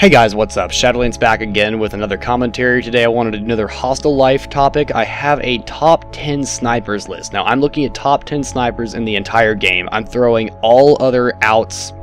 Hey guys, what's up? Shadowlands back again with another commentary. Today I wanted to do another hostile life topic. I have a top 10 snipers list. Now I'm looking at top 10 snipers in the entire game. I'm throwing all other outs,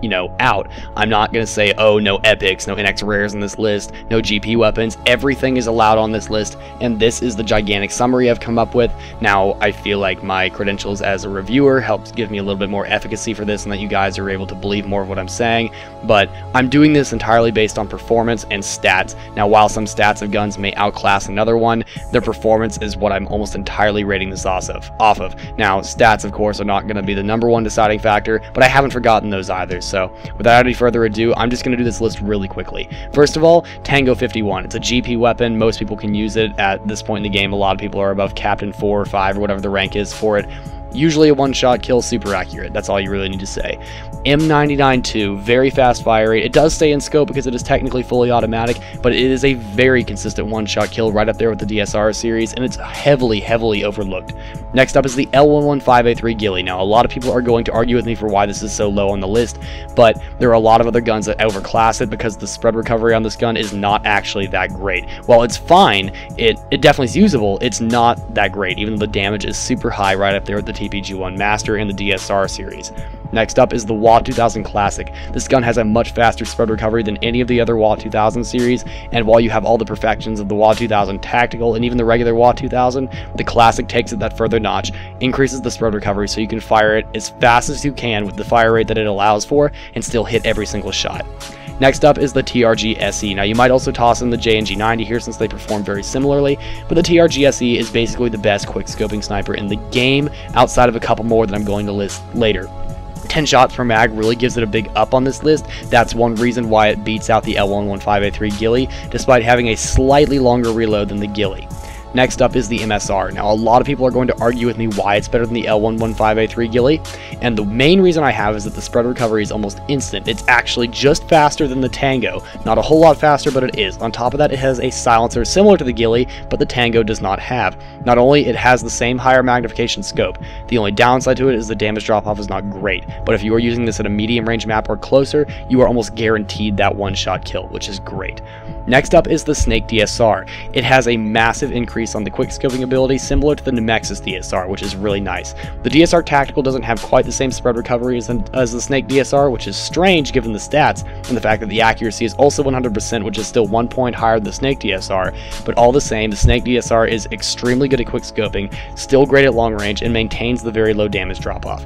out. I'm not going to say, oh, no epics, no NX rares in this list, no GP weapons. Everything is allowed on this list, and this is the gigantic summary I've come up with. Now I feel like my credentials as a reviewer helps give me a little bit more efficacy for this and that you guys are able to believe more of what I'm saying, but I'm doing this entirely based on performance and stats. Now, while some stats of guns may outclass another one, their performance is what I'm almost entirely rating this off of. Now, stats, of course, are not going to be the #1 deciding factor, but I haven't forgotten those either. So, without any further ado, I'm just going to do this list really quickly. First of all, Tango 51. It's a GP weapon. Most people can use it at this point in the game. A lot of people are above Captain 4 or 5 or whatever the rank is for it. Usually a one-shot kill, super accurate. That's all you really need to say. M99-2, very fast fire rate. It does stay in scope because it is technically fully automatic, but it is a very consistent one-shot kill right up there with the DSR series, and it's heavily overlooked. Next up is the L115A3 Ghillie. Now, a lot of people are going to argue with me for why this is so low on the list, but there are a lot of other guns that overclass it because the spread recovery on this gun is not actually that great. While it's fine, it definitely is usable, it's not that great, even though the damage is super high right up there with the TPG-1 Master and the DSR series. Next up is the WA 2000 Classic. This gun has a much faster spread recovery than any of the other WA 2000 series, and while you have all the perfections of the WA 2000 Tactical and even the regular WA 2000, the Classic takes it that further notch, increases the spread recovery so you can fire it as fast as you can with the fire rate that it allows for and still hit every single shot. Next up is the TRG SE. Now you might also toss in the JNG 90 here since they perform very similarly, but the TRG SE is basically the best quick scoping sniper in the game outside of a couple more that I'm going to list later. 10 shots per mag really gives it a big up on this list. That's one reason why it beats out the L115A3 Ghillie, despite having a slightly longer reload than the Ghillie. Next up is the MSR. Now, a lot of people are going to argue with me why it's better than the L115A3 Ghillie, and the main reason I have is that the spread recovery is almost instant. It's actually just faster than the Tango. Not a whole lot faster, but it is. On top of that, it has a silencer similar to the Ghillie, but the Tango does not have. Not only it has the same higher magnification scope, the only downside to it is the damage drop-off is not great, but if you are using this at a medium range map or closer, you are almost guaranteed that one-shot kill, which is great. Next up is the Snake DSR. It has a massive increase on the quick scoping ability similar to the Nemexis DSR, which is really nice. The DSR Tactical doesn't have quite the same spread recovery as the Snake DSR, which is strange given the stats and the fact that the accuracy is also 100%, which is still 1 point higher than the Snake DSR, but all the same, the Snake DSR is extremely good at quick scoping, still great at long range, and maintains the very low damage drop-off.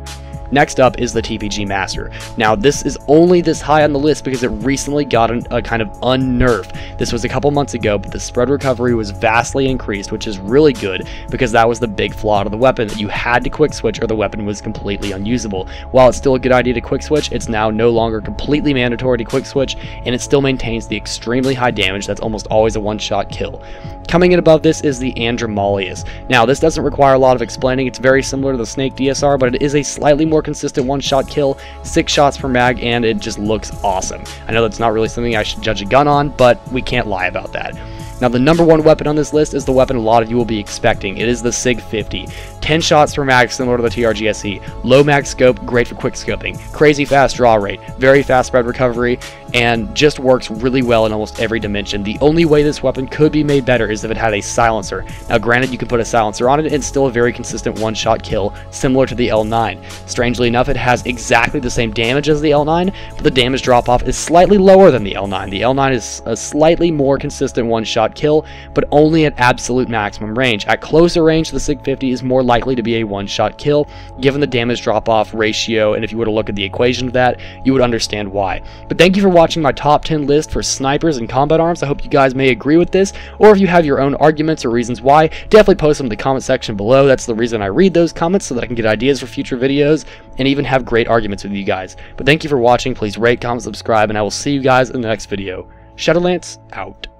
Next up is the TPG Master. Now, this is only this high on the list because it recently got a kind of unnerf. This was a couple months ago, but the spread recovery was vastly increased, which is really good because that was the big flaw of the weapon, that you had to quick switch or the weapon was completely unusable. While it's still a good idea to quick switch, it's now no longer completely mandatory to quick switch, and it still maintains the extremely high damage that's almost always a one-shot kill. Coming in above this is the Andromalius. Now, this doesn't require a lot of explaining. It's very similar to the Snake DSR, but it is a slightly more consistent one-shot kill, 6 shots per mag, and it just looks awesome. I know that's not really something I should judge a gun on, but we can't lie about that. Now, the #1 weapon on this list is the weapon a lot of you will be expecting. It is the SIG 50. 10 shots per mag, similar to the TRG SE. Low mag scope, great for quick scoping. Crazy fast draw rate, very fast spread recovery, and just works really well in almost every dimension. The only way this weapon could be made better is if it had a silencer. Now, granted, you can put a silencer on it and still a very consistent one-shot kill, similar to the L9. Strangely enough, it has exactly the same damage as the L9, but the damage drop-off is slightly lower than the L9. The L9 is a slightly more consistent one-shot kill, but only at absolute maximum range. At closer range, the SIG 50 is more likely to be a one-shot kill, given the damage drop-off ratio, and if you were to look at the equation of that, you would understand why. But thank you for watching my top 10 list for snipers and combat arms. I hope you guys may agree with this, or if you have your own arguments or reasons why, definitely post them in the comment section below. That's the reason I read those comments, so that I can get ideas for future videos, and even have great arguments with you guys. But thank you for watching. Please rate, comment, subscribe, and I will see you guys in the next video. Shadowlands, out.